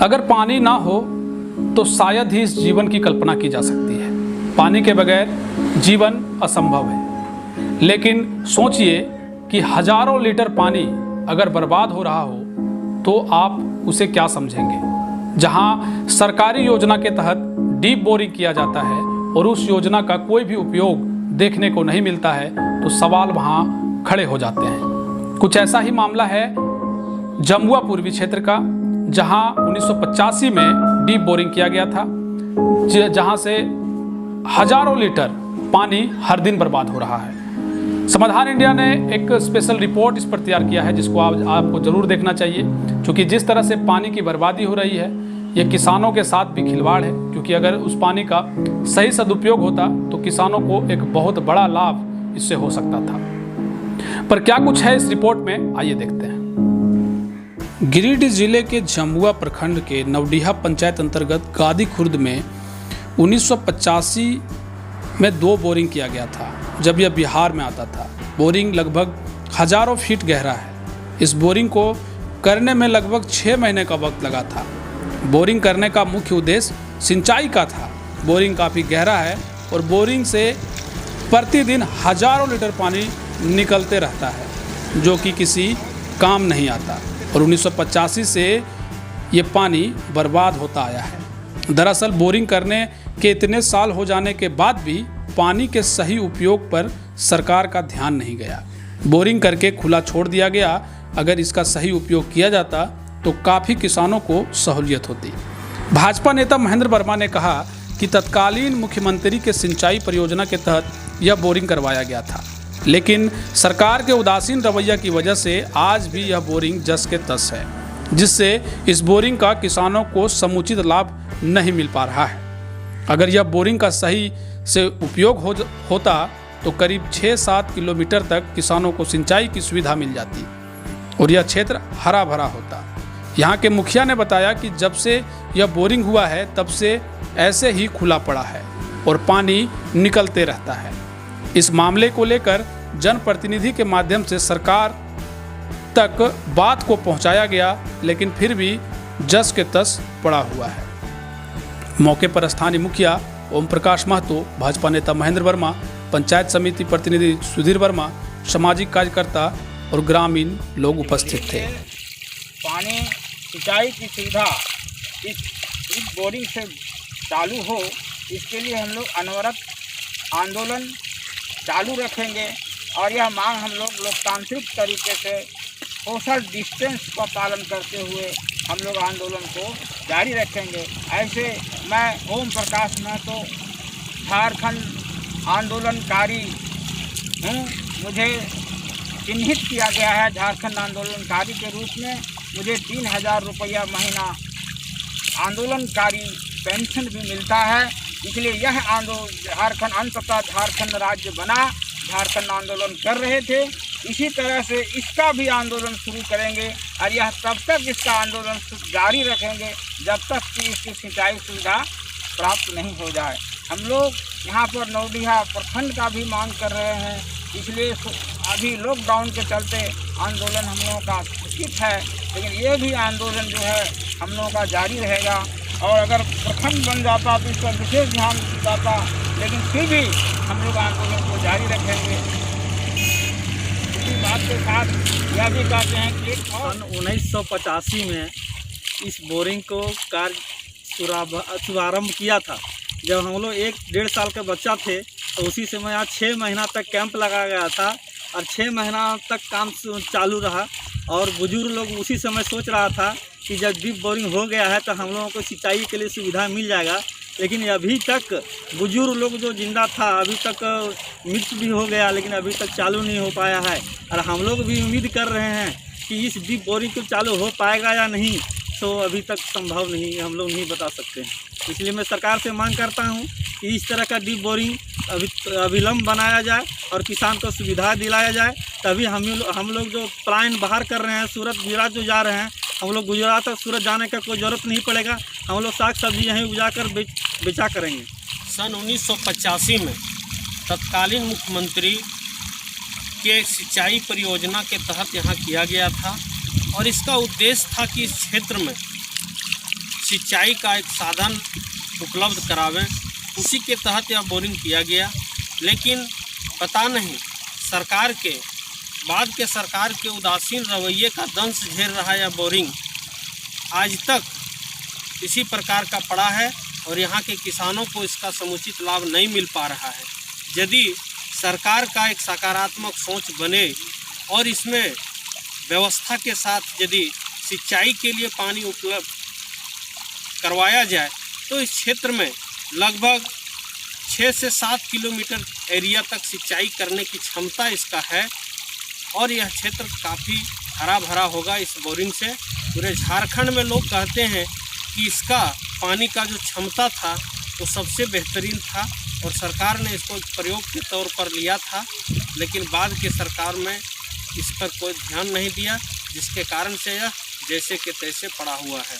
अगर पानी ना हो तो शायद ही इस जीवन की कल्पना की जा सकती है। पानी के बगैर जीवन असंभव है। लेकिन सोचिए कि हजारों लीटर पानी अगर बर्बाद हो रहा हो तो आप उसे क्या समझेंगे। जहां सरकारी योजना के तहत डीप बोरिंग किया जाता है और उस योजना का कोई भी उपयोग देखने को नहीं मिलता है तो सवाल वहां खड़े हो जाते हैं। कुछ ऐसा ही मामला है जमुआ पूर्वी क्षेत्र का, जहां 1985 में डीप बोरिंग किया गया था, जहां से हजारों लीटर पानी हर दिन बर्बाद हो रहा है। समाधान इंडिया ने एक स्पेशल रिपोर्ट इस पर तैयार किया है, जिसको आपको जरूर देखना चाहिए, क्योंकि जिस तरह से पानी की बर्बादी हो रही है ये किसानों के साथ भी खिलवाड़ है। क्योंकि अगर उस पानी का सही सदुपयोग होता तो किसानों को एक बहुत बड़ा लाभ इससे हो सकता था। पर क्या कुछ है इस रिपोर्ट में, आइए देखते हैं। गिरिडीह जिले के जमुआ प्रखंड के नवडीहा पंचायत अंतर्गत गादी खुर्द में 1985 में 2 बोरिंग किया गया था, जब यह बिहार में आता था। बोरिंग लगभग हजारों फीट गहरा है। इस बोरिंग को करने में लगभग 6 महीने का वक्त लगा था। बोरिंग करने का मुख्य उद्देश्य सिंचाई का था। बोरिंग काफ़ी गहरा है और बोरिंग से प्रतिदिन हजारों लीटर पानी निकलते रहता है, जो कि किसी काम नहीं आता। और 1985 से ये पानी बर्बाद होता आया है। दरअसल बोरिंग करने के इतने साल हो जाने के बाद भी पानी के सही उपयोग पर सरकार का ध्यान नहीं गया। बोरिंग करके खुला छोड़ दिया गया। अगर इसका सही उपयोग किया जाता तो काफ़ी किसानों को सहूलियत होती। भाजपा नेता महेंद्र वर्मा ने कहा कि तत्कालीन मुख्यमंत्री के सिंचाई परियोजना के तहत यह बोरिंग करवाया गया था, लेकिन सरकार के उदासीन रवैया की वजह से आज भी यह बोरिंग जस के तस है, जिससे इस बोरिंग का किसानों को समुचित लाभ नहीं मिल पा रहा है। अगर यह बोरिंग का सही से उपयोग होता तो करीब 6-7 किलोमीटर तक किसानों को सिंचाई की सुविधा मिल जाती और यह क्षेत्र हरा भरा होता। यहाँ के मुखिया ने बताया कि जब से यह बोरिंग हुआ है तब से ऐसे ही खुला पड़ा है और पानी निकलते रहता है। इस मामले को लेकर जनप्रतिनिधि के माध्यम से सरकार तक बात को पहुंचाया गया, लेकिन फिर भी जस के तस पड़ा हुआ है। मौके पर स्थानीय मुखिया ओम प्रकाश महतो, भाजपा नेता महेंद्र वर्मा, पंचायत समिति प्रतिनिधि सुधीर वर्मा, सामाजिक कार्यकर्ता और ग्रामीण लोग उपस्थित थे। पानी सिंचाई की सुविधा इस बोरिंग से चालू हो, इसके लिए हम लोग अनवरत आंदोलन चालू रखेंगे और यह मांग हम लोग लोकतांत्रिक तरीके से सोशल डिस्टेंस का पालन करते हुए हम लोग आंदोलन को जारी रखेंगे। ऐसे मैं ओम प्रकाश महतो झारखंड आंदोलनकारी हूँ। मुझे चिन्हित किया गया है झारखंड आंदोलनकारी के रूप में। मुझे 3000 रुपया महीना आंदोलनकारी पेंशन भी मिलता है। इसलिए यह झारखंड अंततः झारखंड राज्य बना। झारखंड आंदोलन कर रहे थे, इसी तरह से इसका भी आंदोलन शुरू करेंगे और यह तब तक इसका आंदोलन जारी रखेंगे जब तक कि इसकी सिंचाई सुविधा प्राप्त नहीं हो जाए। हम लोग यहाँ पर नवडीहा प्रखंड का भी मांग कर रहे हैं। इसलिए अभी लॉकडाउन के चलते आंदोलन हम लोगों का स्थगित है, लेकिन ये भी आंदोलन जो है हम लोगों का जारी रहेगा। और अगर प्रखंड बन जाता तो इस पर विशेष ध्यान जाता, लेकिन फिर भी हम लोग आंदोलन को जारी रखेंगे। इसी बात के साथ यह भी कहते हैं कि सन 1985 में इस बोरिंग को कार्य शुभारम्भ किया था। जब हम लोग 1-1.5 साल के बच्चा थे तो उसी समय यहाँ 6 महीना तक कैंप लगाया गया था और 6 महीना तक काम चालू रहा। और बुजुर्ग लोग उसी समय सोच रहा था कि जब डीप बोरिंग हो गया है तो हम लोगों को सिंचाई के लिए सुविधा मिल जाएगा, लेकिन अभी तक बुजुर्ग लोग जो जिंदा था अभी तक मृत्यु भी हो गया, लेकिन अभी तक चालू नहीं हो पाया है। और हम लोग भी उम्मीद कर रहे हैं कि इस डीप बोरिंग को चालू हो पाएगा या नहीं, तो अभी तक संभव नहीं, हम लोग नहीं बता सकते हैं। इसलिए मैं सरकार से मांग करता हूं कि इस तरह का डीप बोरिंग अविलंब बनाया जाए और किसान को सुविधा दिलाया जाए। तभी हम लोग जो पलायन बाहर कर रहे हैं, सूरत गुजरात जो जा रहे हैं, हम लोग गुजरात और सूरत जाने का कोई ज़रूरत नहीं पड़ेगा। हम लोग साग सब्जी यहीं उगा कर बेचा करेंगे। सन 1985 में तत्कालीन मुख्यमंत्री के सिंचाई परियोजना के तहत यहाँ किया गया था और इसका उद्देश्य था कि इस क्षेत्र में सिंचाई का एक साधन उपलब्ध करावें। उसी के तहत यह बोरिंग किया गया। लेकिन पता नहीं बाद के सरकार के उदासीन रवैये का दंश झेल रहा है यह बोरिंग आज तक इसी प्रकार का पड़ा है और यहाँ के किसानों को इसका समुचित लाभ नहीं मिल पा रहा है। यदि सरकार का एक सकारात्मक सोच बने और इसमें व्यवस्था के साथ यदि सिंचाई के लिए पानी उपलब्ध करवाया जाए तो इस क्षेत्र में लगभग 6 से 7 किलोमीटर एरिया तक सिंचाई करने की क्षमता इसका है और यह क्षेत्र काफ़ी हरा भरा होगा इस बोरिंग से। पूरे झारखंड में लोग कहते हैं कि इसका पानी का जो क्षमता था वो सबसे बेहतरीन था और सरकार ने इसको प्रयोग के तौर पर लिया था, लेकिन बाद के सरकार में इस पर कोई ध्यान नहीं दिया, जिसके कारण से यह जैसे के तैसे पड़ा हुआ है।